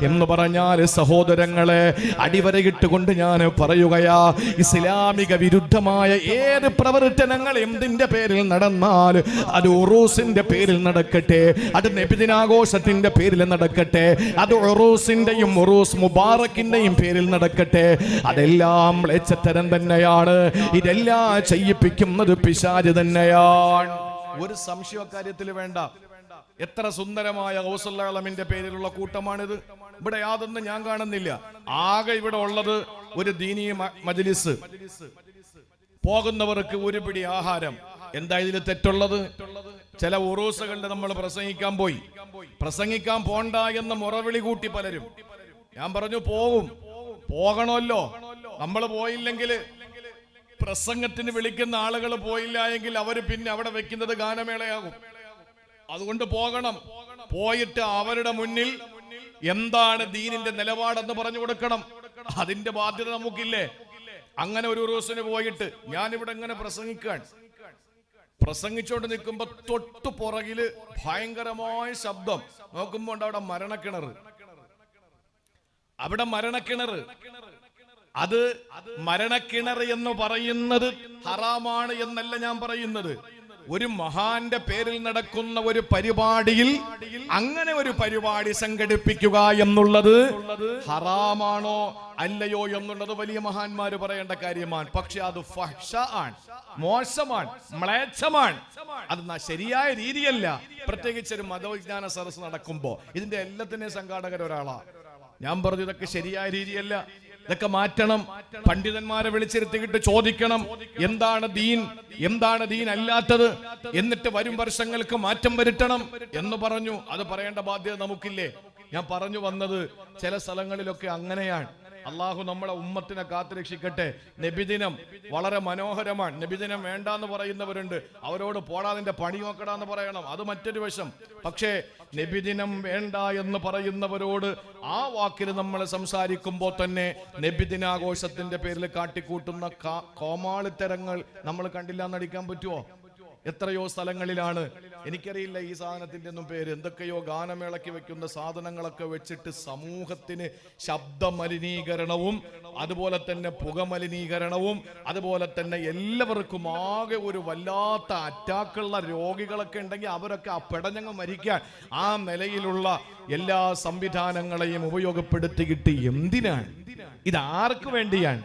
എന്ന് പറഞ്ഞാൽ സഹോദരങ്ങളെ, അടിവരയിട്ടുകൊണ്ട് ഞാൻ പറയുകയാ, ഇസ്ലാമിക വിരുദ്ധമായ ഏത് പ്രവർത്തനങ്ങൾ എന്തിന്റെ പേരിൽ നടന്നാൽ, അത് ഉറൂസിന്റെ പേരിൽ നടക്കട്ടെ, അത് നബിദിനാഘോഷത്തിന്റെ പേരിൽ നടക്കട്ടെ, അത് ഉറൂസിന്റെയും ഉറൂസ് മുബാറക്കിന്റെയും പേരിൽ നടക്കട്ടെ, അതെല്ലാം മ്ലേച്ഛത്തരം തന്നെയാണ്. ഇതെല്ലാം ചെയ്യിപ്പിക്കുന്നത് പിശാച് തന്നെയാണ്. ഒരു സംശയ കാര്യത്തിൽ വേണ്ട. എത്ര സുന്ദരമായ ഗൗസുൽ പേരിലുള്ള കൂട്ടമാണിത്. ഇവിടെ യാതൊന്നും ഞാൻ കാണുന്നില്ല. ആകെ ഇവിടെ ഉള്ളത് ഒരു ദീനീ മജ്ലിസ്, പോകുന്നവർക്ക് ഒരു പിടി ആഹാരം. എന്താ ഇതിൽ തെറ്റുള്ളത്? ചില ഉറൂസുകളുടെ നമ്മൾ പ്രസംഗിക്കാൻ പോണ്ട എന്ന മുറവിളി കൂട്ടി പലരും. ഞാൻ പറഞ്ഞു പോകണമല്ലോ. നമ്മൾ പോയില്ലെങ്കിൽ, പ്രസംഗത്തിന് വിളിക്കുന്ന ആളുകൾ പോയില്ല എങ്കിൽ അവർ പിന്നെ അവിടെ വെക്കുന്നത് ഗാനമേളയാകും. അതുകൊണ്ട് പോകണം. പോയിട്ട് അവരുടെ മുന്നിൽ എന്താണ് ദീനിന്റെ നിലപാടെന്ന് പറഞ്ഞു കൊടുക്കണം. അതിന്റെ ബാധ്യത നമുക്കില്ലേ? അങ്ങനെ ഒരു ഉറൂസിന് പോയിട്ട് ഞാനിവിടെ ഇങ്ങനെ പ്രസംഗിച്ചോണ്ട് നിൽക്കുമ്പോ തൊട്ടു പുറകില് ഭയങ്കരമായ ശബ്ദം. നോക്കുമ്പോ അവിടെ മരണക്കിണർ. അത് മരണക്കിണർ എന്ന് പറയുന്നത് ഹറാമാണ് എന്നല്ല ഞാൻ പറയുന്നത്. ഒരു മഹാന്റെ പേരിൽ നടക്കുന്ന ഒരു പരിപാടിയിൽ അങ്ങനെ ഒരു പരിപാടി സംഘടിപ്പിക്കുക എന്നുള്ളത് ഹറാമാണോ അല്ലയോ എന്നുള്ളത് വലിയ മഹാന്മാര് പറയേണ്ട കാര്യമാണ്. പക്ഷെ അത് ഫഹ്ശാണ്, മോശമാണ്, മ്ലേച്ഛമാണ്. അത് ശരിയായ രീതിയല്ല. പ്രത്യേകിച്ച് ഒരു മതവിജ്ഞാന സദസ്സ് നടക്കുമ്പോ ഇതിന്റെ എല്ലാത്തിനെയും സംഘാടകർ ഒരാളാ. ഞാൻ പറഞ്ഞു ഇതൊക്കെ ശരിയായ രീതിയല്ല, ഇതൊക്കെ മാറ്റണം. പണ്ഡിതന്മാരെ വിളിച്ചിരുത്തിയിട്ട് ചോദിക്കണം, എന്താണ് ദീൻ അല്ലാത്തത്, എന്നിട്ട് വരും വർഷങ്ങൾക്ക് മാറ്റം വരുത്തണം എന്ന് പറഞ്ഞു. അത് പറയേണ്ട ബാധ്യത നമുക്കില്ലേ? ഞാൻ പറഞ്ഞു വന്നത്, ചില സ്ഥലങ്ങളിലൊക്കെ അങ്ങനെയാണ്. അള്ളാഹു നമ്മളെ ഉമ്മത്തിനെ കാത്തുരക്ഷിക്കട്ടെ. നബിദിനം വളരെ മനോഹരമാണ്. നബിദിനം വേണ്ടാന്ന് പറയുന്നവരുണ്ട്. അവരോട് പോടാതിന്റെ പണി നോക്കടാന്ന് പറയണം, അത് മറ്റൊരു വശം. പക്ഷേ നബിദിനം വേണ്ട എന്ന് പറയുന്നവരോട് ആ വാക്കിൽ നമ്മൾ സംസാരിക്കുമ്പോൾ തന്നെ നബിദിനാഘോഷത്തിന്റെ പേരിൽ കാട്ടിക്കൂട്ടുന്ന കോമാളിത്തരങ്ങൾ നമ്മൾ കണ്ടില്ല എന്നടിക്കാൻ പറ്റുമോ? എത്രയോ സ്ഥലങ്ങളിലാണ്, എനിക്കറിയില്ല ഈ സാധനത്തിന്റെ ഒന്നും പേര്, എന്തൊക്കെയോ ഗാനമേളയ്ക്ക് വെക്കുന്ന സാധനങ്ങളൊക്കെ വെച്ചിട്ട് സമൂഹത്തിന് ശബ്ദ മലിനീകരണവും അതുപോലെ തന്നെ പുകമലിനീകരണവും അതുപോലെ തന്നെ എല്ലാവർക്കും ആകെ ഒരു വല്ലാത്ത അറ്റാക്കുള്ള രോഗികളൊക്കെ ഉണ്ടെങ്കിൽ അവരൊക്കെ ആ പെടഞ്ഞങ്ങ് മരിക്കാൻ ആ നിലയിലുള്ള എല്ലാ സംവിധാനങ്ങളെയും ഉപയോഗപ്പെടുത്തിയിട്ട് എന്തിനാണ്? ഇത് ആർക്ക് വേണ്ടിയാണ്?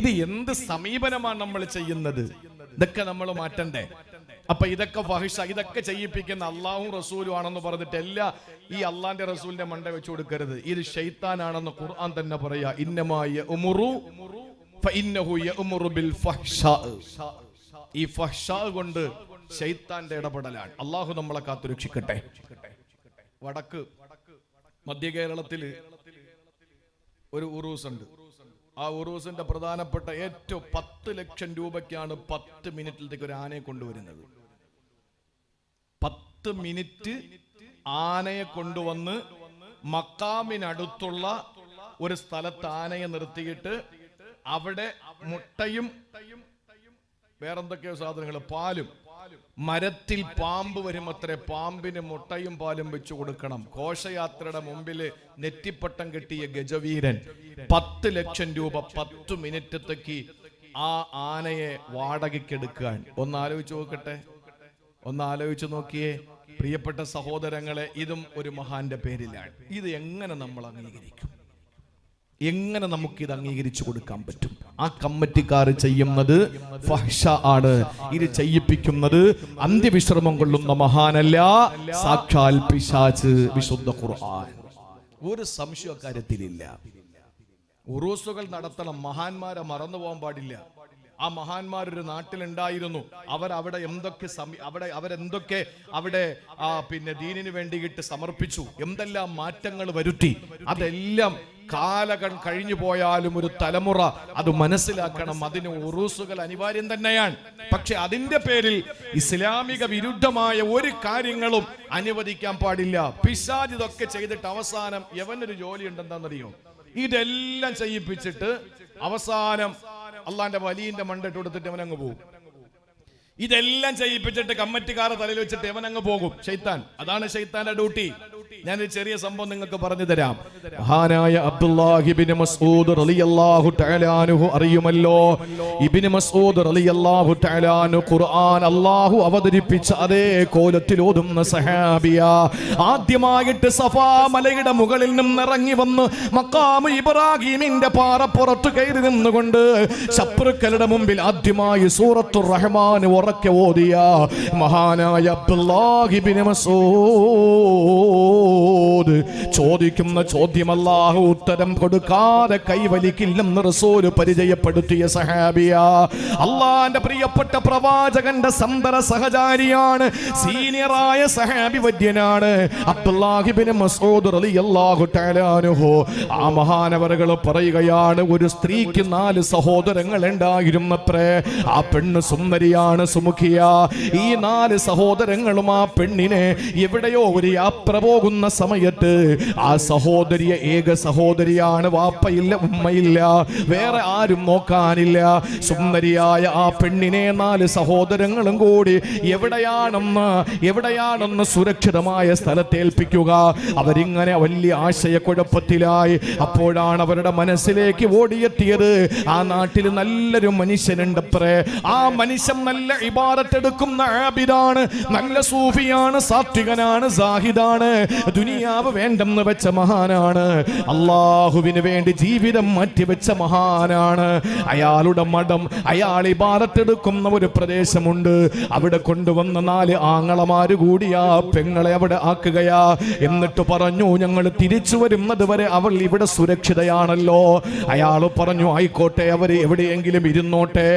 ഇത് എന്ത് സമീപനമാണ് നമ്മൾ ചെയ്യുന്നത്? ഇതൊക്കെ നമ്മൾ മാറ്റണ്ടേ? അപ്പൊ ഇതൊക്കെ ഫഹിഷ, ഇതൊക്കെ ചെയ്യിപ്പിക്കുന്ന അള്ളാഹും റസൂലും ആണെന്ന് പറഞ്ഞിട്ട് എല്ലാ ഈ അള്ളാന്റെ റസൂലിന്റെ മണ്ട വെച്ചു കൊടുക്കരുത്. ഇത് ശൈത്താനാണെന്ന് ഖുർആൻ തന്നെ പറയാ. ഈ ഫഹ്ശാ കൊണ്ട് ശൈത്താന്റെ ഇടപെടലാണ്. അള്ളാഹു നമ്മളെ കാത്തുരക്ഷിക്കട്ടെ. വടക്ക് മധ്യ കേരളത്തില് ഒരു ഉറൂസ് ഉണ്ട്. ആ ഉറൂസിന്റെ പ്രധാനപ്പെട്ട ഏറ്റവും 10 ലക്ഷം രൂപയ്ക്കാണ് 10 മിനിറ്റിലേക്ക് ഒരു ആനയെ കൊണ്ടുവരുന്നത്. 10 മിനിറ്റ് ആനയെ കൊണ്ടുവന്ന് മക്കാമിനടുത്തുള്ള ഒരു സ്ഥലത്ത് ആനയെ നിർത്തിയിട്ട് അവിടെ മുട്ടയും വേറെന്തൊക്കെയോ സാധനങ്ങൾ, പാലും, മരത്തിൽ പാമ്പ് വരും അത്രേ, പാമ്പിന് മുട്ടയും പാലും വെച്ചു കൊടുക്കണം. ഘോഷയാത്രയുടെ മുമ്പില് നെറ്റിപ്പട്ടം കെട്ടിയ ഗജവീരൻ 10 ലക്ഷം രൂപ 10 മിനിറ്റത്തേക്ക് ആ ആനയെ വാടകയ്ക്കെടുക്കാൻ. ഒന്ന് ആലോചിച്ചു നോക്കിയേ പ്രിയപ്പെട്ട സഹോദരങ്ങളെ. ഇതും ഒരു മഹാന്റെ പേരിലാണ്. ഇത് എങ്ങനെ നമ്മൾ അംഗീകരിക്കും? എങ്ങനെ നമുക്കിത് അംഗീകരിച്ചു കൊടുക്കാൻ പറ്റും? ആ കമ്മിറ്റിക്കാർ ചെയ്യുന്നത് ഫഹ്ശ ആണ്. ഇത് ചെയ്യിപ്പിക്കുന്നത് അന്ത്യവിശ്രമം കൊള്ളുന്ന മഹാനല്ല, സാക്ഷാൽ പിശാച്. വിശുദ്ധ ഖുർആൻ ഒരു സംശയ കാര്യത്തിലില്ല. ഉറൂസുകൾ നടത്തണം, മഹാന്മാരെ മറന്നു പോകാൻ പാടില്ല. ആ മഹാന്മാരൊരു നാട്ടിലുണ്ടായിരുന്നു. അവരവിടെ അവരെന്തൊക്കെ പിന്നെ ദീനിന് വേണ്ടിയിട്ട് സമർപ്പിച്ചു, എന്തെല്ലാം മാറ്റങ്ങൾ വരുത്തി. അതെല്ലാം കാലങ്ങൾ കഴിഞ്ഞു പോയാലും ഒരു തലമുറ അത് മനസ്സിലാക്കണം. അതിന് ഉറൂസുകൾ അനിവാര്യം തന്നെയാണ്. പക്ഷെ അതിന്റെ പേരിൽ ഇസ്ലാമിക വിരുദ്ധമായ ഒരു കാര്യങ്ങളും അനുവദിക്കാൻ പാടില്ല. പിശാച് ഇതൊക്കെ ചെയ്തിട്ട് അവസാനം എവനൊരു ജോലി ഉണ്ടെന്താണെന്നറിയോ? ഇതെല്ലാം ചെയ്യിപ്പിച്ചിട്ട് അവസാനം അള്ളാന്റെ വലിയന്റെ മണ്ടിട്ട് കൊടുത്തിട്ട് അവനങ്ങ് പോകും. ഇതെല്ലാം ചെയ്യിപ്പിച്ചിട്ട് കമ്മിറ്റിക്കാരെ തലയിൽ വെച്ചിട്ട് അവനങ്ങ് പോകും. ശൈത്താൻ, അതാണ് ശൈത്താന്റെ ഡ്യൂട്ടി. ഞാനൊരു ചെറിയ സംഭവം നിങ്ങൾക്ക് പറഞ്ഞു തരാം. മഹാനായ അബ്ദുല്ലാഹി ഇബ്നു മസ്ഊദ് റളിയല്ലാഹു തആല അൻഹു അറിയുമല്ലോ. ഇബ്നു മസ്ഊദ് റളിയല്ലാഹു തആല അൻഹു ഖുർആൻ അല്ലാഹു അവതരിപ്പിച്ച അതേ കോലത്തിൽ ഓതുന്ന സഹാബിയാ. ആദ്യമായിട്ട് സഫാ മലയുടെ മുകളിൽ നിന്ന് ഇറങ്ങി വന്ന് മഖാം ഇബ്രാഹിമിന്റെ പാറപ്പുറത്ത് കയറി നിന്നുകൊണ്ട് ശത്രുക്കളുടെ മുമ്പിൽ ആദ്യമായി സൂറത്തുർ റഹ്മാൻ ഉറക്കെ ഓതിയ മഹാനായ അബ്ദുല്ലാഹി ഇബ്നു മസ്ഊദ് ചോദിക്കുന്ന ചോദ്യം അല്ലാഹു ഉത്തരം കൊടുക്കാതെ കൈവലിക്കില്ലെന്ന് റസൂൽ പരിചയപ്പെടുത്തിയ സഹാബിയാ. അല്ലാഹുവിന്റെ പ്രിയപ്പെട്ട പ്രവാചകന്റെ സന്തര സഹചാരിയാണ്, സീനിയറായ സഹാബി വര്യനാണ് അബ്ദുല്ലാഹി ഇബ്നു മസ്ഊദ് റളിയല്ലാഹു തആല അൻഹു. ആ മഹാനവറുകൾ പറയുകയാണ്, ഒരു സ്ത്രീക്ക് 4 സഹോദരങ്ങൾ ഉണ്ടായിരുന്നത്രേ. ആ പെണ്ണ് സുന്ദരിയാണ്, സുമുഖിയ. ഈ 4 സഹോദരങ്ങളും ആ പെണ്ണിനെ എവിടെയോ ഒരു യാത്ര പോകുന്ന സമയത്ത് ആ സഹോദരിയെ ഏക സഹോദരിയാണ്, വാപ്പയില്ല ഉമ്മയില്ല, വേറെ ആരും നോക്കാനില്ല. സുന്ദരിയായ ആ പെണ്ണിനെ 4 സഹോദരങ്ങളും കൂടി എവിടെയാണെന്ന് സുരക്ഷിതമായ സ്ഥലത്തേൽപ്പിക്കുക. അവരിങ്ങനെ വലിയ ആശയക്കുഴപ്പത്തിലായി. അപ്പോഴാണ് അവരുടെ മനസ്സിലേക്ക് ഓടിയെത്തിയത്, ആ നാട്ടിൽ നല്ലൊരു മനുഷ്യനുണ്ടത്രേ. ആ മനുഷ്യൻ നല്ല ഇബാദത്തെടുക്കുന്ന ആബിദാണ്, നല്ല സൂഫിയാണ്, സാത്വികനാണ്, സാഹിദാണ്, ദുനിയാവ് വേണ്ടെന്ന് വെച്ച മഹാനാണ്, അള്ളാഹുവിന് വേണ്ടി ജീവിതം മാറ്റിവെച്ച മഹാനാണ്. അയാളുടെ മഠം, അയാൾ ഇബാദത്തെടുക്കുന്ന ഒരു പ്രദേശമുണ്ട്. അവിടെ കൊണ്ടുവന്ന 4 ആങ്ങളമാര് കൂടി ആ പെങ്ങളെ അവിടെ ആക്കുകയാ. എന്നിട്ട് പറഞ്ഞു, ഞങ്ങൾ തിരിച്ചു വരുന്നത് വരെ അവൾ ഇവിടെ സുരക്ഷിതയാണല്ലോ. അയാൾ പറഞ്ഞു, ആയിക്കോട്ടെ, അവര് എവിടെയെങ്കിലും ഇരുന്നോട്ടെ.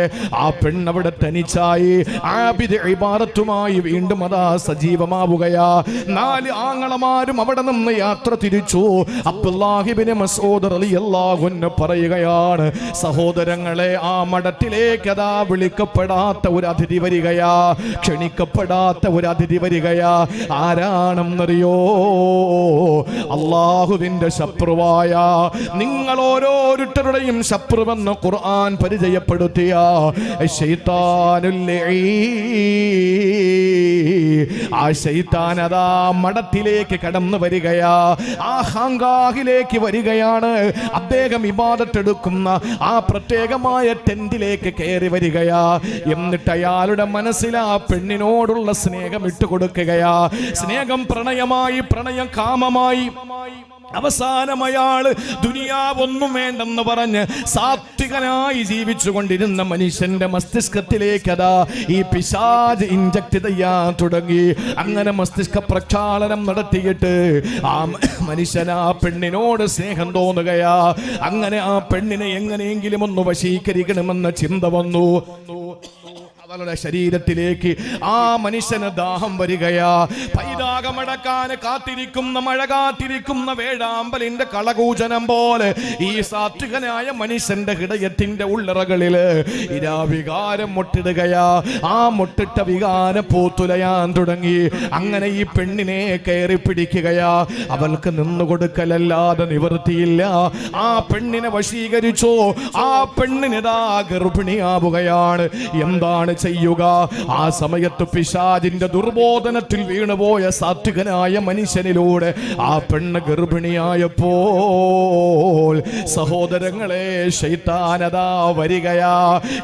ആ പെണ്ണവിടെ തനിച്ചായി ആബിദ് ഇബാദത്തുമായി വീണ്ടും അതാ സജീവമാവുകയാ. 4 ആങ്ങളമാരും അവിടെ നിന്ന് യാത്ര തിരിച്ചു. അബ്ദുല്ലാഹി ഇബ്നു മസ്ഊദ് റളിയല്ലാഹു അൻഹു പറയുകയാണ്, സഹോദരങ്ങളെ, ആ മഠത്തിലേക്ക് അതാ വിളിക്കപ്പെടാത്ത ഒരു അതിഥി വരികയാ, ക്ഷണിക്കപ്പെടാത്ത ഒരു അതിഥി വരികയാ. ആരാണെന്നറിയോ? അള്ളാഹുവിന്റെ ശത്രുവായ, നിങ്ങൾ ഓരോരുത്തരുടെയും ശത്രുവെന്ന് ഖുർആൻ പരിചയപ്പെടുത്തിയ ശൈത്താനുൽ ലഈൻ. ആ ശൈത്താൻ അതാ മഠത്തിലേക്ക് കടന്നു വരികയാ, ആ ഹാങ്കാഹിലേക്ക് വരികയാണ്. അദ്ദേഹം ഇബാദത്തെടുക്കുന്ന ആ പ്രത്യേകമായ ടെന്റിലേക്ക് കയറി വരികയാ. എന്നിട്ട് അയാളുടെ മനസ്സിൽ ആ പെണ്ണിനോടുള്ള സ്നേഹം ഇട്ടുകൊടുക്കുകയാ. സ്നേഹം പ്രണയമായി, പ്രണയം കാമമായി. അവസാനം അയാള് ദുനിയാവൊന്നും വേണ്ടെന്ന് പറഞ്ഞ് സാത്വികനായി ജീവിച്ചു കൊണ്ടിരുന്ന മനുഷ്യന്റെ മസ്തിഷ്കത്തിലേക്ക് അതാ ഈ പിശാച് ഇൻജക്ട് ചെയ്യാൻ തുടങ്ങി. അങ്ങനെ മസ്തിഷ്ക പ്രക്ഷാളനം നടത്തിയിട്ട് ആ മനുഷ്യൻ ആ പെണ്ണിനോട് സ്നേഹം തോന്നുകയാ. അങ്ങനെ ആ പെണ്ണിനെ എങ്ങനെയെങ്കിലും ഒന്ന് വശീകരിക്കണമെന്ന ചിന്ത വന്നു. അവളുടെ ശരീരത്തിലേക്ക് ആ മനുഷ്യന് ദാഹം വരികയാ. പൈതാകമടക്കാൻ കാത്തിരിക്കുന്ന, മഴ കാത്തിരിക്കുന്ന വേഴാമ്പലിന്റെ കളകൂചനം പോലെ ഈ സാത്വികനായ മനുഷ്യന്റെ ഹൃദയത്തിന്റെ ഉള്ളറകളില് ഇരാവികാരം മുട്ടിടുകയാ. ആ മുട്ടിട്ട വികാരം പൂത്തുലയാൻ തുടങ്ങി. അങ്ങനെ ഈ പെണ്ണിനെ കയറി പിടിക്കുകയാ. അവൾക്ക് നിന്നുകൊടുക്കലല്ലാതെ നിവൃത്തിയില്ല. ആ പെണ്ണിനെ വശീകരിച്ചോ. ആ പെണ്ണിനിതാ ഗർഭിണിയാവുകയാണ്. എന്താണ് ചെയ്യുക? ആ സമയത്ത് പിശാചിന്റെ ദുർബോധനത്തിൽ വീണുപോയ സാത്വികനായ മനുഷ്യനിലൂടെ ആ പെണ്ണ് ഗർഭിണിയായപ്പോൾ സഹോദരങ്ങളെ, ശൈത്താനതാ വരികയാ.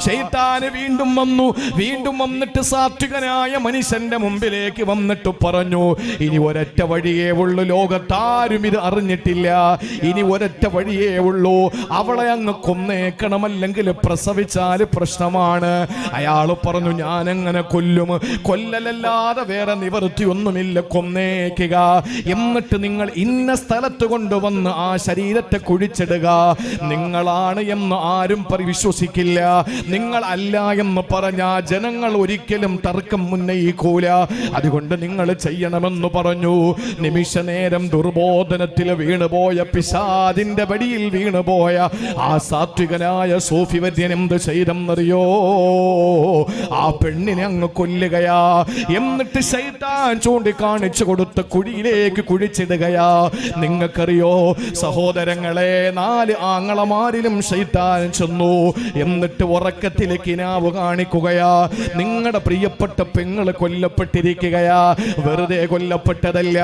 ശൈത്താന് വീണ്ടും വന്നു. വീണ്ടും വന്നിട്ട് സാത്വികനായ മനുഷ്യന്റെ മുമ്പിലേക്ക് വന്നിട്ട് പറഞ്ഞു, ഇനി ഒരൊറ്റ വഴിയേ ഉള്ളൂ, ലോകത്താരും ഇത് അറിഞ്ഞിട്ടില്ല. ഇനി ഒരൊറ്റ വഴിയേ ഉള്ളൂ, അവളെ അങ്ങ് കൊന്നേക്കണം, അല്ലെങ്കിൽ പ്രസവിച്ചാൽ പ്രശ്നമാണ്. അയാൾ പറഞ്ഞു, ഞാൻ എങ്ങനെ കൊല്ലും? കൊല്ലലല്ലാതെ വേറെ നിവൃത്തിയൊന്നുമില്ല, കൊന്നേക്കുക. എന്നിട്ട് നിങ്ങൾ ഇന്ന സ്ഥലത്ത് കൊണ്ടുവന്ന് ആ ശരീരത്തെ കുഴിച്ചിടുക. നിങ്ങളാണ് എന്ന് ആരും വിശ്വസിക്കില്ല. നിങ്ങൾ അല്ല എന്ന് പറഞ്ഞ ജനങ്ങൾ ഒരിക്കലും തർക്കം ഉന്നയിക്കൂല. അതുകൊണ്ട് നിങ്ങൾ ചെയ്യണമെന്ന് പറഞ്ഞു. നിമിഷ നേരം ദുർബോധനത്തിൽ വീണുപോയ, പിശാചിന്റെ വടിയിൽ വീണുപോയ ആ സാത്വികനായ സൂഫി വര്യൻ എന്ത് ചെയ്തെന്നറിയോ? ആ പെണ്ണിനെ അങ്ങ് കൊല്ലുകയാ. എന്നിട്ട് ശൈത്താൻ ചൂണ്ടിക്കാണിച്ചു കൊടുത്ത കുഴിയിലേക്ക് കുഴിച്ചിടുകയാ. നിങ്ങൾക്കറിയോ സഹോദരങ്ങളെ, 4 ആങ്ങളമാരിലും ശൈത്താൻ ചെന്നു. എന്നിട്ട് ഉറക്കത്തിലെ കിനാവ് കാണിക്കുകയാ. നിങ്ങളുടെ പ്രിയപ്പെട്ട പെങ്ങള് കൊല്ലപ്പെട്ടിരിക്കുകയാ. വെറുതെ കൊല്ലപ്പെട്ടതല്ല,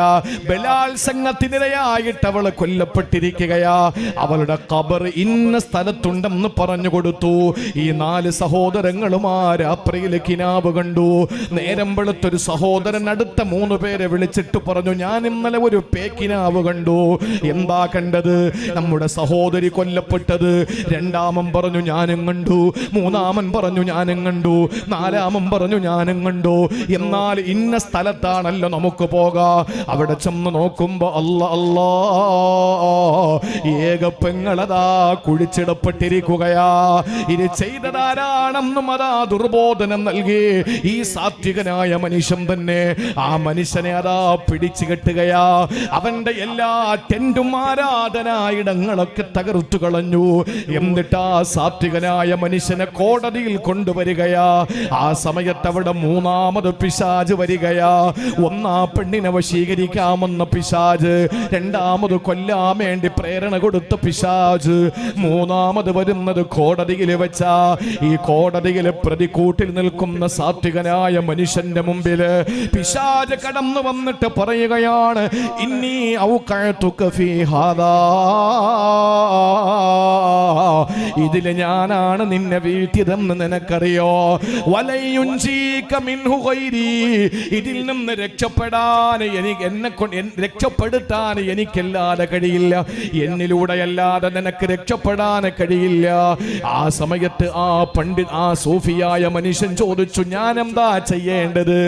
ബലാത്സംഗത്തിനിരയായിട്ട് അവള് കൊല്ലപ്പെട്ടിരിക്കുകയാ. അവളുടെ ഖബർ ഇന്ന സ്ഥലത്തുണ്ടെന്ന് പറഞ്ഞു കൊടുത്തു. ഈ 4 സഹോദരങ്ങളും ആ രാത്രിയിലെ കിനാവ് കണ്ടു. നേരം വെളുത്തൊരു സഹോദരൻ അടുത്ത 3 പേരെ വിളിച്ചിട്ട് പറഞ്ഞു, ഞാൻ ഇന്നലെ ഒരു പേക്കിനാവ് കണ്ടു. എന്താ കണ്ടത്? നമ്മുടെ സഹോദരി കൊല്ലപ്പെട്ടത്. രണ്ടാമൻ പറഞ്ഞു ഞാനും കണ്ടു. മൂന്നാമൻ പറഞ്ഞു ഞാനും കണ്ടു. നാലാമൻ പറഞ്ഞു ഞാനും കണ്ടു. എന്നാൽ ഇന്ന സ്ഥലത്താണല്ലോ നമുക്ക് പോകാം. അവിടെ ചെന്ന് നോക്കുമ്പോ അല്ലാ, ഏക പെങ്ങളതാ കുഴിച്ചിടപ്പെട്ടിരിക്കുകയാ. ഇത് ചെയ്തതാരാണെന്നും അതാ ദുർബോധനം നൽകി ഈ സാത്വികനായ മനുഷ്യൻ തന്നെ. ആ മനുഷ്യനെ അതാ പിടിച്ചു കെട്ടുകയാ. അവന്റെ എല്ലാ ടെന്റും ആരാധനായിടങ്ങളൊക്കെ തകർത്തു കളഞ്ഞു. എന്നിട്ട് ആ സാത്വികനായ മനുഷ്യനെ കോടതിയിൽ കൊണ്ടുവരികയാ. ആ സമയത്ത് അവിടെ 3ാമത് പിശാച് വരികയാ. 1 പെണ്ണിനെ വശീകരിക്കാമെന്ന പിശാച്, 2ാമത് കൊല്ലാൻ വേണ്ടി പ്രേരണ കൊടുത്ത പിശാച്, 3ാമത് വരുന്നത് കോടതിയിൽ വെച്ചാ. ഈ കോടതിയിലെ പ്രതിക്കൂട്ടിൽ നിൽക്കുന്ന സാത്വികനായ മനുഷ്യന്റെ മുമ്പിൽ പിശാച് കടന്നു വന്നിട്ട് പറയുകയാണ്, ഇന്നി ഔഖഅതുക ഫീ ഹാദാ, ഇതില് ഞാനാണ് നിന്നെ വീഴ്ത്തിയതെന്ന് നിനക്കറിയോ. വലയുൻജീക മിൻഹു ഗൈരി, ഇതിൽ നിന്ന് രക്ഷപ്പെടാൻ രക്ഷപ്പെടുത്താൻ എനിക്കല്ലാതെ കഴിയില്ല. എന്നിലൂടെയല്ലാതെ നിനക്ക് രക്ഷപ്പെടാൻ കഴിയില്ല. ആ സമയത്ത് ആ സൂഫിയായ മനുഷ്യൻ ചോദിച്ചു, ഞാൻ എന്താ ചെയ്യേണ്ടത്?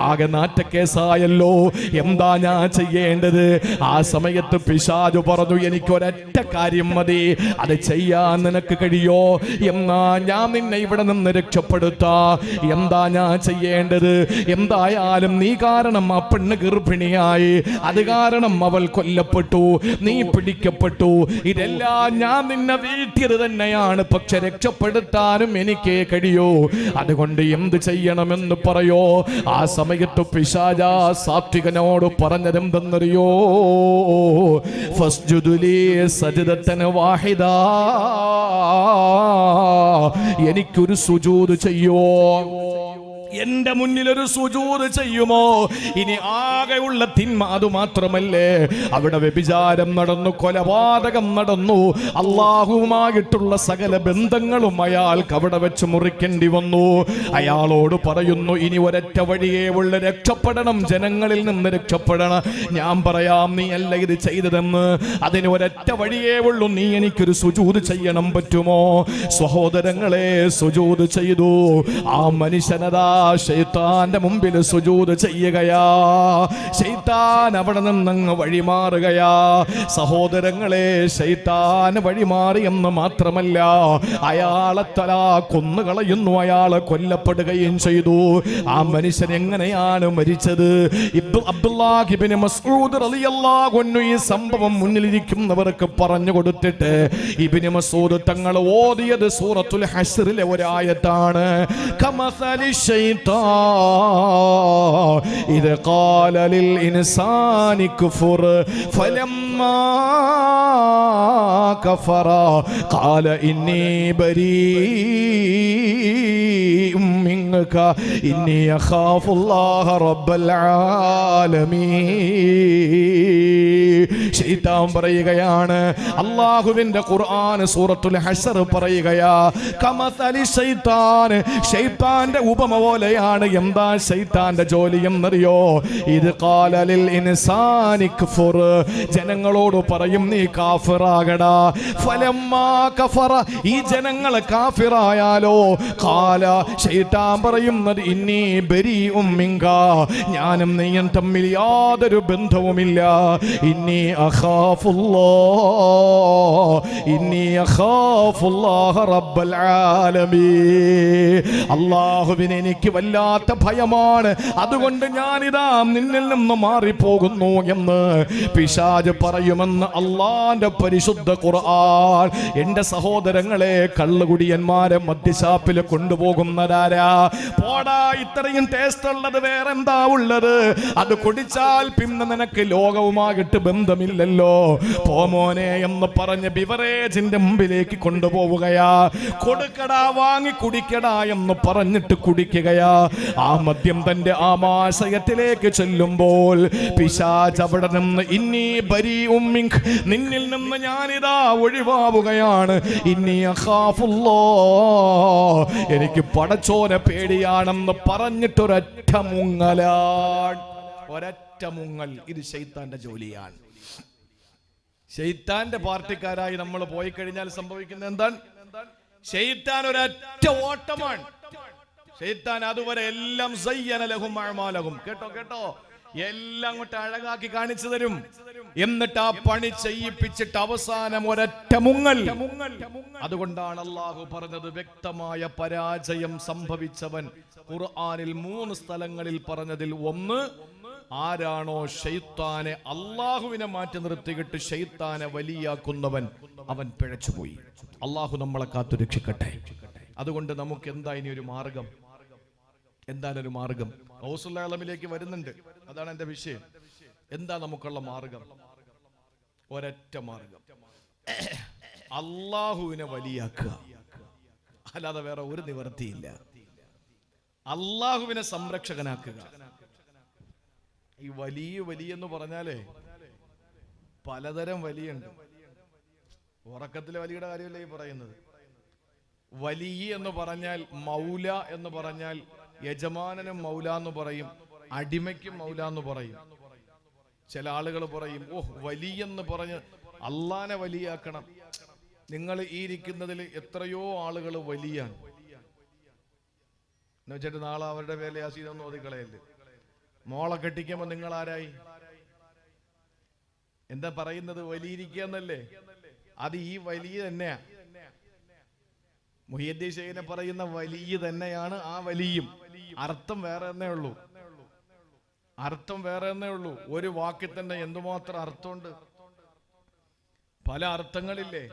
ആകെ നാറ്റക്കേസായല്ലോ, എന്താ ഞാൻ ചെയ്യേണ്ടത്? ആ സമയത്ത് പിശാചു പറഞ്ഞു, എനിക്കൊരൊറ്റ കാര്യം മതി, അത് ചെയ്യാൻ നിനക്ക് കഴിയോ? എന്നാ ഞാൻ നിന്നെ ഇവിടെ നിന്ന് രക്ഷപ്പെടുത്താ. എന്താ ഞാൻ ചെയ്യേണ്ടത്? എന്തായാലും നീ കാരണം ആ പെണ്ണ് ഗർഭിണിയായി, അത് കാരണം അവൾ കൊല്ലപ്പെട്ടു, നീ പിടിക്കപ്പെട്ടു. ഇതെല്ലാം ഞാൻ നിന്നെ വീഴ്ത്തിയത് തന്നെയാണ്, പക്ഷെ രക്ഷപ്പെടുത്താനും എനിക്കേ കഴിയൂ. അതുകൊണ്ട് എന്ത് ചെയ്യണമെന്ന് പറയോ? ആ സമയത്ത് പിശാചാ സാത്വികനോട് പറഞ്ഞതെന്തെന്നറിയോ? ഫസ്ജുദുലി സജ്ദതൻ വാഹിദാ, എനിക്കൊരു സുജൂദ് ചെയ്യോ? എന്റെ മുന്നിൽ ഒരു സുജൂദ് ചെയ്യുമോ? ഇനി ആകെയുള്ള തിന്മ അത് മാത്രമല്ലേ, അവിടെ വ്യഭിചാരം നടന്നു, കൊലപാതകം നടന്നു, അള്ളാഹുവുമായിട്ടുള്ള സകല ബന്ധങ്ങളും അയാൾക്ക് അവിടെ വെച്ച് മുറിക്കേണ്ടി വന്നു. അയാളോട് പറയുന്നു, ഇനി ഒരൊറ്റ വഴിയേ ഉള്ള, രക്ഷപ്പെടണം, ജനങ്ങളിൽ നിന്ന് രക്ഷപ്പെടണം. ഞാൻ പറയാം, നീ അല്ല ഇത് ചെയ്തതെന്ന്. അതിന് ഒരൊറ്റ വഴിയേ ഉള്ളൂ, നീ എനിക്കൊരു സുജൂദ് ചെയ്യണം, പറ്റുമോ? സഹോദരങ്ങളെ, സുജൂദ് ചെയ്തു. ആ മനുഷ്യനതാ ശൈത്താന്റെ മുമ്പിൽ സുജൂദ് ചെയ്യുകയാ. ശൈത്താൻ അവിടെ നിന്നങ്ങ് വഴിമാറുകയാ. സഹോദരങ്ങളെ, ശൈത്താൻ വഴിമാറി എന്ന് മാത്രമല്ല, അയാളെ തലാ കൊന്നുകളയുന്നു, അയാളെ കൊല്ലപ്പെടുകയും ചെയ്തു. ആ മനുഷ്യൻ എങ്ങനെയാണ് മരിച്ചത്? അബ്ദുല്ലാഹ് ഇബ്നു മസ്ഊദ് റളിയല്ലാഹു അൻഹു ഈ സംഭവം മുന്നിലിരിക്കുന്നവർക്ക് പറഞ്ഞു കൊടുത്തിട്ട് ഇബ്നു മസ്ഊദ് തങ്ങൾ ഓതിയത് സൂറത്തുൽ ഹശ്റിലെ ഒരായത്താണ്. കമസലി إذ قال للإنسان كفر فلما كفر قال إني بريء منك إني أخاف الله رب العالمين. ശൈത്താൻ പറയുകയാണ്, അല്ലാഹുവിന്റെ ഖുർആൻ സൂറത്തുൽ ഹശ്ർ പറയുകയാ, കമസലി ശൈത്താൻ, ശൈത്താന്റെ ഉപമ പോലെയാണ്. എന്താ ശൈത്താന്റെ ജോലി എന്നറിയോ? ഇത് ഖാല ലിൽ ഇൻസാനി ക്ഫുർ, ജനങ്ങളോട് പറയും നീ കാഫിറാകടാ. ഫലമ്മാ കഫറ, ഈ ജനങ്ങൾ കാഫിറായാലോ, ഖാല, ശൈത്താൻ പറയുന്നത്, ഇന്നി ബരീഉം മിൻക, ഞാനും നീയും തമ്മിൽ യാതൊരു ബന്ധവുമില്ല. ഇന്നി അഖാഫുല്ലാഹ റബ്ബൽ ആലമീൻ, അല്ലാഹുവിനെ എനിക്ക് വല്ലാത്ത ഭയമാണ്, അതുകൊണ്ട് ഞാനിതാ നിന്നിൽ നിന്ന് മാറിപ്പോകുന്നു എന്ന് പിശാച് പറയും. പറയുമെന്ന് അള്ളാന്റെ പരിശുദ്ധ ഖുർആൻ. എന്റെ സഹോദരങ്ങളെ, കള്ളുകുടിയന്മാരെ മദ്യശാപ്പിൽ കൊണ്ടുപോകുന്നതാരാ? പോടാ, ഇത്രയും ടേസ്റ്റ് ഉള്ളത് വേറെന്താ ഉള്ളത്? അത് കുടിച്ചാൽ പിന്നെ നിനക്ക് ലോകവുമായിട്ട് ബന്ധമില്ലല്ലോ. പോമോനെ എന്ന് പറഞ്ഞ് ബിവറേജിന്റെ മുമ്പിലേക്ക് കൊണ്ടുപോവുകയാ. കൊടുക്കടാ, വാങ്ങി കുടിക്കടാ എന്ന് പറഞ്ഞിട്ട് കുടിക്കുകയാ. ആ മദ്യം തന്റെ ആമാശയത്തിലേക്ക് ചെല്ലുമ്പോൾ പിശാച് അവിടെ നിന്ന് ഇന്നി ബരീഉം മിൻക, നിന്നിൽ നിന്ന് ഞാനിതാ ഒഴിവാവുകയാണ്. ഇന്നി അഖാഫുല്ലാഹ്, എനിക്ക് പടച്ചോനെ പേടിയാണെന്ന് പറഞ്ഞിട്ടൊരൊറ്റ മുങ്ങലാണ്. ഒരൊറ്റ മുങ്ങൽ. ഇത് ശൈത്താന്റെ ജോലിയാണ്. ശൈത്താന്റെ പാർട്ടിക്കാരായി നമ്മൾ പോയി കഴിഞ്ഞാൽ സംഭവിക്കുന്നത് എന്താണ്? ശൈത്താൻ ഒരൊറ്റ ഓട്ടമാണ്. ശൈത്താൻ അതുവരെ എല്ലാം സയ്യന ലഹും അഅ്മാലഹും, കേട്ടോ, എല്ലാം അങ്ങോട്ട് അഴകാക്കി കാണിച്ചു തരും. എന്നിട്ട് ആ പണി ചെയ്യിപ്പിച്ചിട്ട് അവസാനം ഒരൊറ്റ മുങ്ങൽ. അതുകൊണ്ടാണ് അള്ളാഹു പറഞ്ഞത്, വ്യക്തമായ പരാജയം സംഭവിച്ചവൻ ഖുർആനിൽ 3 സ്ഥലങ്ങളിൽ പറഞ്ഞതിൽ ഒന്ന്, ആരാണോ ശൈത്താനെ അള്ളാഹുവിനെ മാറ്റി നിർത്തിയിട്ട് ശൈത്താനെ വലിയാക്കുന്നവൻ, അവൻ പിഴച്ചുപോയി. അള്ളാഹു നമ്മളെ കാത്തു രക്ഷിക്കട്ടെ. അതുകൊണ്ട് നമുക്ക് എന്താ ഇനി ഒരു മാർഗം? എന്താണ് ഒരു മാർഗം? ഗൗസുൽ ആലമിലേക്ക് വരുന്നുണ്ട്, അതാണ് എന്റെ വിഷയം. എന്താ നമുക്കുള്ള മാർഗം? ഒരൊറ്റ മാർഗം, അള്ളാഹുവിനെ വലിയാക്കുക. അല്ലാതെ വേറെ ഒരു നിവൃത്തിയില്ല. അള്ളാഹുവിനെ സംരക്ഷകനാക്കുക. ഈ വലിയ എന്ന് പറഞ്ഞാലേ പലതരം വലിയുണ്ട്. ഉറക്കത്തിലെ വലിയുടെ കാര്യമല്ലേ ഈ പറയുന്നത്. വലിയ എന്ന് പറഞ്ഞാൽ മൗല എന്ന് പറഞ്ഞാൽ യജമാനനും മൗല എന്ന് പറയും, അടിമയ്ക്കും മൗല എന്ന് പറയും. ചില ആളുകൾ പറയും, വലിയെന്ന് പറഞ്ഞ് അള്ളാനെ വലിയാക്കണം. നിങ്ങൾ ഈ ഇരിക്കുന്നതിൽ എത്രയോ ആളുകൾ വലിയാണ് എന്ന് വെച്ചിട്ട് നാളെ അവരുടെ വേല യാസീനൊന്നും ഓതിക്കളയല്ലേ. മോളെ കെട്ടിക്കുമ്പോ നിങ്ങൾ ആരായി? എന്താ പറയുന്നത്? വലിയിരിക്കുക എന്നല്ലേ. അത് ഈ വലിയ തന്നെയാ. മുഹിയുദ്ദീൻ ശൈഖിനെ പറയുന്ന വലിയ തന്നെയാണ് ആ വലിയും. അർത്ഥം വേറെ തന്നെ ഉള്ളൂ. അർത്ഥം വേറെ തന്നെ ഉള്ളൂ. ഒരു വാക്കിൽ തന്നെ എന്തുമാത്രം അർത്ഥമുണ്ട്. പല അർത്ഥങ്ങളില്ലേ.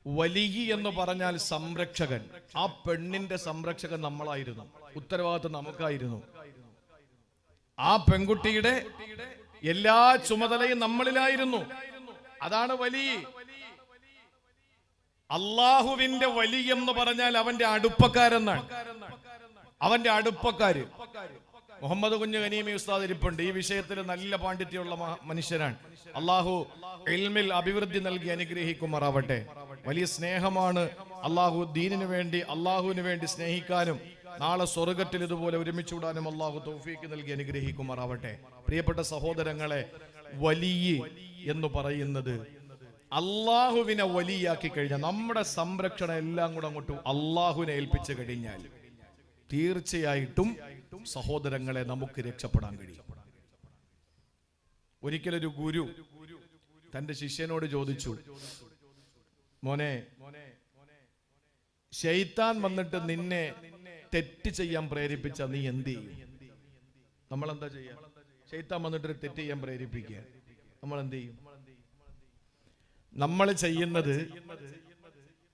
വലിയ എന്ന് പറഞ്ഞാൽ സംരക്ഷകൻ. ആ പെണ്ണിന്റെ സംരക്ഷകൻ നമ്മളായിരുന്നു. ഉത്തരവാദിത്വം നമുക്കായിരുന്നു. ആ പെൺകുട്ടിയുടെ എല്ലാ ചുമതലയും നമ്മളിലായിരുന്നു. അതാണ് വലിയ. അള്ളാഹുവിന്റെ വലിയ എന്ന് പറഞ്ഞാൽ അവന്റെ അടുപ്പക്കാരെന്നാണ്. അവന്റെ അടുപ്പക്കാര്. മുഹമ്മദ് കുഞ്ഞ് ഗനീമി ഉസ്താദ് ഇരിപ്പുണ്ട്. ഈ വിഷയത്തിൽ നല്ല പാണ്ഡിത്യമുള്ള മനുഷ്യനാണ്. അള്ളാഹു ഇൽമിൽ അഭിവൃദ്ധി നൽകി അനുഗ്രഹിക്കുമാറാവട്ടെ. വലിയ സ്നേഹമാണ്. അള്ളാഹു ദീനിനു വേണ്ടി, അള്ളാഹുവിന് വേണ്ടി സ്നേഹിക്കാനും നാളെ സ്വർഗത്തിൽ ഇതുപോലെ ഒരുമിച്ച് കൂടാനും അള്ളാഹു തൗഫീക്ക് നൽകി അനുഗ്രഹിക്കുമാറാവട്ടെ. പ്രിയപ്പെട്ട സഹോദരങ്ങളെ, വലിയ എന്ന് പറയുന്നത് അള്ളാഹുവിനെ വലിയാക്കി കഴിഞ്ഞാൽ, നമ്മുടെ സംരക്ഷണം എല്ലാം കൂടെ അങ്ങോട്ട് അള്ളാഹുവിനെ ഏൽപ്പിച്ചു കഴിഞ്ഞാൽ തീർച്ചയായിട്ടും സഹോദരങ്ങളെ നമുക്ക് രക്ഷപ്പെടാൻ കഴിയും. ഒരിക്കലൊരു ഗുരു തന്റെ ശിഷ്യനോട് ചോദിച്ചു, മോനെ, ശൈത്താൻ വന്നിട്ട് നിന്നെ തെറ്റ് ചെയ്യാൻ പ്രേരിപ്പിച്ച നീ എന്ത് ചെയ്യും? നമ്മൾ എന്താ ചെയ്യാ? ശൈത്താൻ വന്നിട്ട് തെറ്റ് ചെയ്യാൻ പ്രേരിപ്പിക്കുക, നമ്മൾ എന്ത് ചെയ്യും? നമ്മൾ ചെയ്യുന്നത്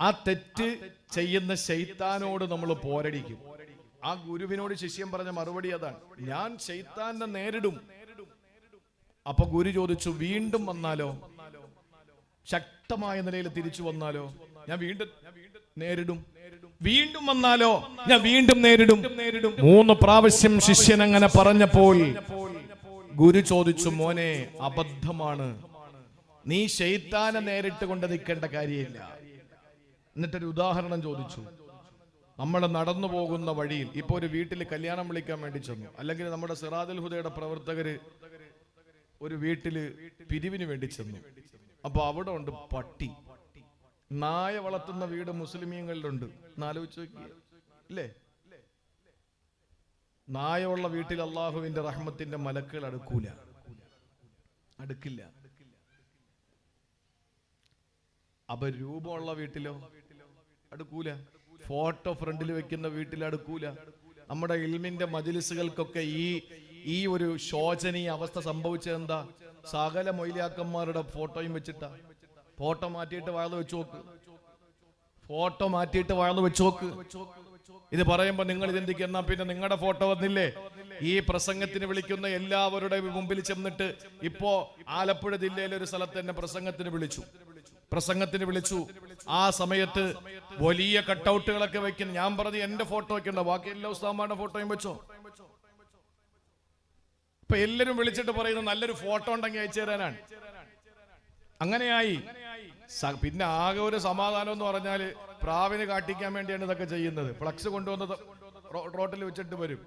ആ തെറ്റ് ചെയ്യുന്ന ശൈത്താനോട് നമ്മൾ പോരടിക്കും. ആ ഗുരുവിനോട് ശിഷ്യൻ പറഞ്ഞ മറുപടി അതാണ്, ഞാൻ ശൈത്താനെ നേരിടും. അപ്പൊ ഗുരു ചോദിച്ചു, വീണ്ടും വന്നാലോ? ശക്തമായ നിലയിൽ തിരിച്ചു വന്നാലോ? ഞാൻ വീണ്ടും നേരിടും. വീണ്ടും വന്നാലോ? ഞാൻ വീണ്ടും നേരിടും. 3 പ്രാവശ്യം ശിഷ്യൻ അങ്ങനെ പറഞ്ഞപ്പോൾ ഗുരു ചോദിച്ചു, മോനെ, അബദ്ധമാണ്. നീ ശൈത്താനെ നേരിട്ട് കൊണ്ട് നിൽക്കേണ്ട കാര്യമില്ല. എന്നിട്ടൊരു ഉദാഹരണം ചോദിച്ചു. നമ്മൾ നടന്നു പോകുന്ന വഴിയിൽ ഇപ്പൊ ഒരു വീട്ടിൽ കല്യാണം വിളിക്കാൻ വേണ്ടി ചെന്നു, അല്ലെങ്കിൽ നമ്മുടെ സിറാജുൽ ഹുദയുടെ പ്രവർത്തകര് ഒരു വീട്ടില് പിരിവിന് വേണ്ടി ചെന്നു. അപ്പൊ അവിടെ ഉണ്ട് പട്ടി. നായ വളർത്തുന്ന വീട് മുസ്ലിമീങ്ങളിലുണ്ട്. ആലോചിച്ച് നോക്കിയേ, ഇല്ലേ? നായുള്ള വീട്ടിൽ അള്ളാഹുവിന്റെ റഹ്മത്തിന്റെ മലക്കുകൾ അടുക്കില്ല. അപ്പൊ രൂപമുള്ള വീട്ടിലോ? അടുക്കൂല. ഫോട്ടോ ഫ്രണ്ടിൽ വെക്കുന്ന വീട്ടിൽ അടുക്കൂല. നമ്മുടെ ഇൽമിന്റെ മജ്‌ലിസുകൾക്കൊക്കെ ഈ ഈ ഒരു ശോചനീയ അവസ്ഥ സംഭവിച്ചത് എന്താ? സകല മൊയ്ലിയാക്കന്മാരുടെ ഫോട്ടോയും വെച്ചിട്ടാ. ഫോട്ടോ മാറ്റിയിട്ട് വാഴ്ന്നു വെച്ച് നോക്ക്, ഫോട്ടോ മാറ്റിയിട്ട് വാഴ്ന്നു വെച്ച് നോക്ക്. ഇത് പറയുമ്പോ നിങ്ങൾ ചിന്തിക്കുന്ന പിന്നെ നിങ്ങളുടെ ഫോട്ടോ വന്നില്ലേ? ഈ പ്രസംഗത്തിന് വിളിക്കുന്ന എല്ലാവരുടെ മുമ്പിൽ ചെന്നിട്ട് ഇപ്പോ ആലപ്പുഴ ജില്ലയിലെ ഒരു സ്ഥലത്ത് തന്നെ പ്രസംഗത്തിന് വിളിച്ചു. ആ സമയത്ത് വലിയ കട്ടൗട്ടുകളൊക്കെ വെക്കുന്നു. ഞാൻ പറഞ്ഞു എന്റെ ഫോട്ടോ വെക്കണ്ട, ബാക്കി എല്ലാ ഉസ്താദന്മാരുടെ ഫോട്ടോയും വെച്ചോ. ഇപ്പൊ എല്ലാരും വിളിച്ചിട്ട് പറയുന്നത് നല്ലൊരു ഫോട്ടോ ഉണ്ടെങ്കിൽ അയച്ചു തരാനാണ്. അങ്ങനെയായി. പിന്നെ ആകെ ഒരു സമാധാനം എന്ന് പറഞ്ഞാല് പ്രാവിന് കാട്ടിക്കാൻ വേണ്ടിയാണ് ഇതൊക്കെ ചെയ്യുന്നത്. ഫ്ലക്സ് കൊണ്ടുവന്ന് റോട്ടിൽ വെച്ചിട്ട് വരും,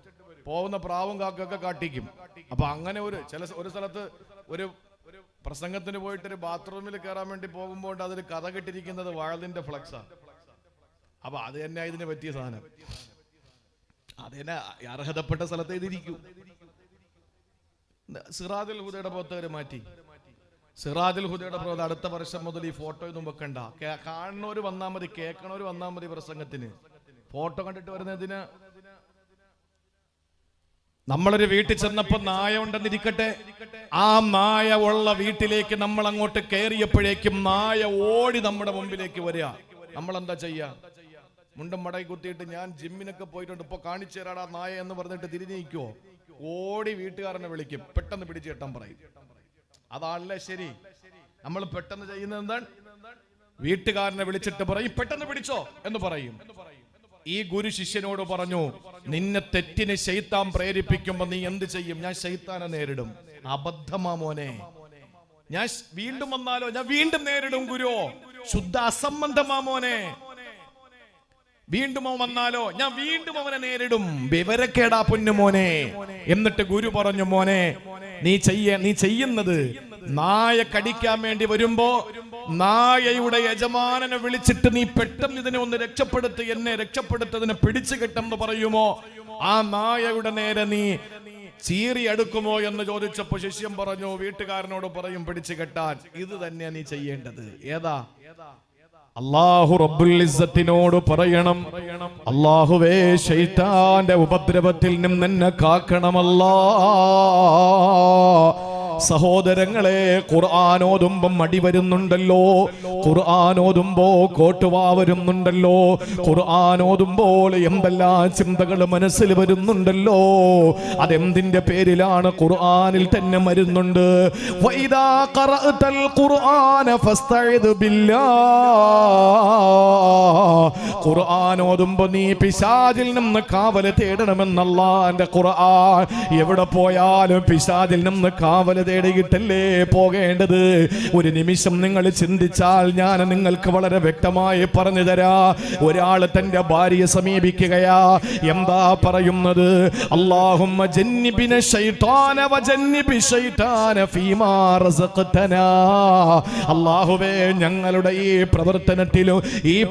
പോകുന്ന പ്രാവും കാക്കൊക്കെ കാട്ടിക്കും. അപ്പൊ അങ്ങനെ ഒരു സ്ഥലത്ത് ഒരു പ്രസംഗത്തിന് പോയിട്ട് ഒരു ബാത്റൂമിൽ കയറാൻ വേണ്ടി പോകുമ്പോൾ അതൊരു കഥ കെട്ടിരിക്കുന്നത് വാഴലിന്റെ ഫ്ലക്സാ. അപ്പൊ അത് തന്നെ ഇതിന് പറ്റിയ സാധനം, അത് തന്നെ അർഹതപ്പെട്ട സ്ഥലത്ത് ഇതിരിക്കൂ. സിറാജുൽ ഹുദയുടെ പുറത്ത് മാറ്റി. സിറാജുൽ ഹുദയുടെ പുറത്ത് അടുത്ത വർഷം മുതൽ ഈ ഫോട്ടോ ഒന്നും വെക്കണ്ട. കാണുന്നവര് വന്നാൽ മതി, കേൾക്കണവര് വന്നാൽ മതി. പ്രസംഗത്തിന് ഫോട്ടോ കണ്ടിട്ട് വരുന്നതിന്. നമ്മളൊരു വീട്ടിൽ ചെന്നപ്പോ നായ ഉണ്ടെന്നിരിക്കട്ടെ, ആ നായ ഉള്ള വീട്ടിലേക്ക് നമ്മൾ അങ്ങോട്ട് കയറിയപ്പോഴേക്കും നായ ഓടി നമ്മുടെ മുമ്പിലേക്ക് വരിക. നമ്മളെന്താ ചെയ്യാ? മുണ്ടും മടക്കി കുത്തിയിട്ട് ഞാൻ ജിമ്മിനൊക്കെ പോയിട്ടുണ്ട്, ഇപ്പൊ കാണിച്ചു തരാടാ നായ എന്ന് പറഞ്ഞിട്ട് തിരിഞ്ഞിരിക്കുവോ? ഓടി വീട്ടുകാരനെ വിളിക്കും, പെട്ടെന്ന് പിടിച്ചു കെട്ടാൻ പറയും. അതാണല്ലേ ശരി. നമ്മൾ പെട്ടെന്ന് ചെയ്യുന്നത് എന്താണ്? വീട്ടുകാരനെ വിളിച്ചിട്ട് പറയും പെട്ടെന്ന് പിടിച്ചോ എന്ന് പറയും. ഈ ഗുരു ശിഷ്യനോട് പറഞ്ഞു, നിന്നെ തെറ്റിന് ശൈത്താൻ പ്രേരിപ്പിക്കുമ്പോ നീ എന്ത് ചെയ്യും? ഞാൻ ശൈത്താനെ നേരിടും. അബദ്ധമാ മോനെ, ഞാൻ വീണ്ടും വന്നാലോ? ഞാൻ വീണ്ടും നേരിടും ഗുരു. ശുദ്ധ അസംബന്ധമാ മോനെ. വീണ്ടും അവൻ വന്നാലോ? ഞാൻ വീണ്ടും അവനെ നേരിടും. വിവരക്കേടാ പൊന്നുമോനെ. എന്നിട്ട് ഗുരു പറഞ്ഞു, മോനെ നീ ചെയ്യുന്നത് നായ കടിക്കാൻ വേണ്ടി വരുമ്പോ നായയുടെ യജമാനനെ വിളിച്ചിട്ട് നീ പെട്ടെന്ന് ഇതിനെ ഒന്ന് രക്ഷപ്പെടുത്ത്, എന്നെ രക്ഷപ്പെടുത്തതിനെ പിടിച്ചു കിട്ടുമെന്ന് പറയുമോ? ആ നായയുടെ നേരെ നീ ചീറി അടുക്കുമോ എന്ന് ചോദിച്ചപ്പോ ശിഷ്യൻ പറഞ്ഞു, വീട്ടുകാരനോട് പറയും പിടിച്ചു കെട്ടാൻ. ഇത് തന്നെയാ നീ ചെയ്യേണ്ടത്. ഏതാ? അല്ലാഹു റബ്ബുൽ ഇസ്സത്തിനോട് പറയണം, അല്ലാഹുവേ ശൈത്താന്റെ ഉപദ്രവത്തിൽ നിന്ന് എന്നെ കാക്കണമല്ലാ. സഹോദരങ്ങളെ, ഖുർആൻ ഓതുമ്പോ മടി വരുന്നുണ്ടല്ലോ, ഖുർആൻ ഓതുമ്പോ കോട്ടുവാ വരുന്നുണ്ടല്ലോ, ഖുർആൻ ഓതുമ്പോൾ എന്തെല്ലാം ചിന്തകൾ മനസ്സിൽ വരുന്നുണ്ടല്ലോ. അതെന്തിന്റെ പേരിലാണ്? ഖുർആനിൽ തന്നെ മരുന്നുണ്ട്. വഇദാ ഖറഅതൽ ഖുർആന ഫസ്തഇദ് ബില്ലാഹ്. ഖുർആൻ ഓതുമ്പോ നീ പിശാചിൽ നിന്ന് കാവൽ തേടണമെന്ന് അല്ലാഹുവിന്റെ ഖുർആൻ. എവിടെ പോയാലും പിശാചിൽ നിന്ന് കാവൽ തേടിയിട്ടല്ലേ പോകേണ്ടത്. ഒരു നിമിഷം നിങ്ങൾ ചിന്തിച്ചാൽ ഞാൻ നിങ്ങൾക്ക് വളരെ വ്യക്തമായി പറഞ്ഞു തരാ. ഒരാൾ തന്റെ ഭാര്യയെ സമീപിക്കുകയാ, എന്താ പറയുന്നത്? അല്ലാഹുമ്മ ജന്നിബിന ശൈത്താന വജന്നിബി ശൈത്താന ഫീമാ റസഖ്തനാ. അല്ലാഹുവേ, ഞങ്ങളുടെ ഈ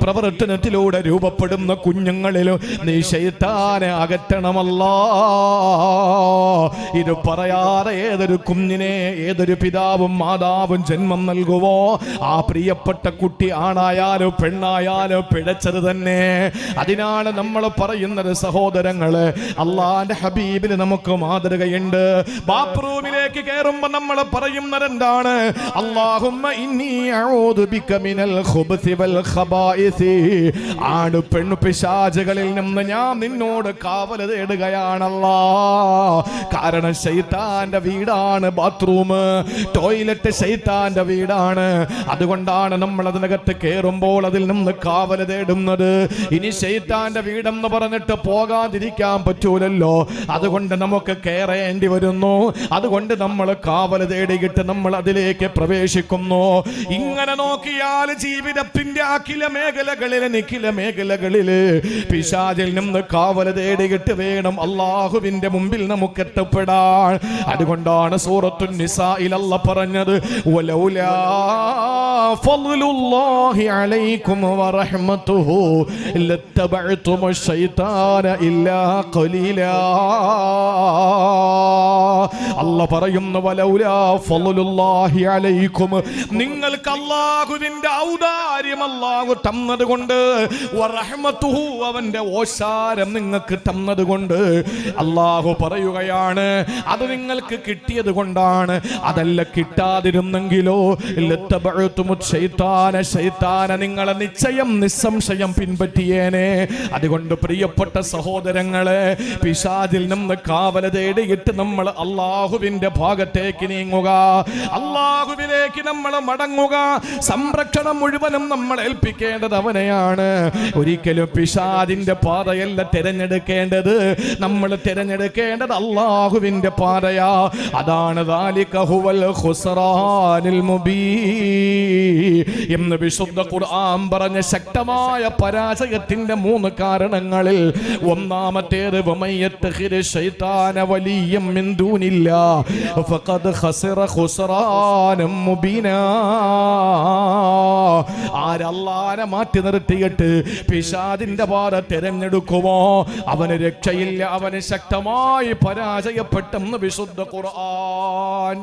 പ്രവർത്തനത്തിലൂടെ രൂപപ്പെടുന്ന കുഞ്ഞുങ്ങളിലും നീ ശൈത്താനെ അകറ്റണമല്ലാ. ഇത് പറയാതെ ഏതൊരു കുഞ്ഞിനെ ഏതൊരു പിതാവും മാതാവും ജന്മം നൽകുവോ ആ പ്രിയപ്പെട്ട കുട്ടി ആണായാലോ പെണ്ണായാലോ പിഴച്ചത് തന്നെ. അതിനാണ് നമ്മൾ പറയുന്നത് സഹോദരങ്ങളെ, അള്ളാന്റെ ഹബീബിന് നമുക്ക് മാതൃകയുണ്ട്. ബാത്റൂമിലേക്ക് കയറുമ്പോ നമ്മൾ പറയുന്നത് എന്താണ്? അല്ലാഹുമ്മ ഇന്നി അഊദു ബിക മിനൽ ഖുബ്സി വൽ ഖബായിസി. ആണു പെണ്ണു പിശാചുകളിൽ നിന്ന് ഞാൻ നിന്നോട് കാവൽ തേടുകയാണല്ലാ. കാരണം ശൈത്താന്റെ വീടാണ് ബാത്റൂം, ടോയ്ലറ്റ് ശൈത്താന്റെ വീടാണ്. അതുകൊണ്ടാണ് നമ്മൾ അതിനകത്ത് കയറുമ്പോൾ അതിൽ നിന്ന് കാവൽ തേടുന്നത്. ഇനി ശൈത്താന്റെ വീടെന്ന് പറഞ്ഞിട്ട് പോകാതിരിക്കാൻ പറ്റൂലല്ലോ, അതുകൊണ്ട് നമുക്ക് കയറേണ്ടി വരുന്നു. അതുകൊണ്ട് നമ്മൾ കാവൽ തേടിയിട്ട് നമ്മൾ അതിലേക്ക് പ്രവേശിക്കുന്നു. ഇങ്ങനെ നോക്കിയാൽ ജീവിതത്തിന്റെ അഖില മേഖലകളില് പിശാചിൽ നിന്ന് കാവൽ തേടിയിട്ട് വേണം അല്ലാഹുവിന്റെ മുമ്പിൽ നമുക്ക് എത്തപ്പെടാൻ. അതുകൊണ്ടാണ് സൂറത്തുൻ നിസാഇൽ അല്ലാഹ് പറഞ്ഞത്, വലൗലാ ഫളലുല്ലാഹി അലൈക്കും വറഹ്മതുഹു ലത്തബഅതുമുശ് ശൈത്താന ഇല്ലാ ഖലീലാ. അല്ലാഹ് പറയുന്നു വലൗലാ ഫളലുല്ലാഹി അലൈക്കും, നിങ്ങൾക്ക് അല്ലാഹുവിന്റെ ഔദാര്യം അല്ലാഹു തന്നതുകൊണ്ട്, വറഹ്മത്തുഹു അവന്റെ ഓശാരം നിങ്ങൾക്ക് തന്നതുകൊണ്ട്, അല്ലാഹു പറയുകയാണ് അത് നിങ്ങൾക്ക് കിട്ടിയത് കൊണ്ടാണ്. അതല്ല കിട്ടാതിരുന്നെങ്കിലോ ശൈത്താനെ നിങ്ങളെ നിശ്ചയം നിസ്സംശയം പിൻപറ്റിയേനെ. അതുകൊണ്ട് പ്രിയപ്പെട്ട സഹോദരങ്ങളെ, പിശാചിൽ നിന്ന് കാവല തേടിയിട്ട് നമ്മൾ അല്ലാഹുവിന്റെ ഭാഗത്തേക്ക് നീങ്ങുക, അല്ലാഹുവിലേക്ക് നമ്മൾ മടങ്ങുക. സംരക്ഷണം മുഴുവനും നമ്മൾ ഏൽപ്പിക്കേണ്ടത് അവനെയാണ്. ഒരിക്കലും പിശാചിന്റെ പാതയല്ല തിരഞ്ഞെടുക്കേണ്ടത്, നമ്മൾ തിരഞ്ഞെടുക്കേണ്ടത് അല്ലാഹുവിന്റെ പാതയാ. അതാണ് ദാലിക ഹുവൽ ഖുസ്റാനുൽ മുബീൻ എന്ന് വിശുദ്ധ ഖുർആൻ പറഞ്ഞ ശക്തമായ പരാജയത്തിന്റെ 3 കാരണങ്ങളിൽ ഒന്നാമത്തേത് വമയ്യത്തഖിദ ശൈത്താന വലിയ്യം മിൻ ദൂനില്ലാഹ് ഫഖദ് ഖസറ ഖുസ്റാനം മുബീനാ. ആരല്ലാഹനെ മാറ്റി നിർത്തിയിട്ട് പിശാചിന്റെ പാത തിരഞ്ഞെടുക്കുമോ അവന് രക്ഷയില്ല, അവന് ശക്തമായി പരാജയപ്പെട്ടെന്ന് വിശുദ്ധ ഖുർആൻ.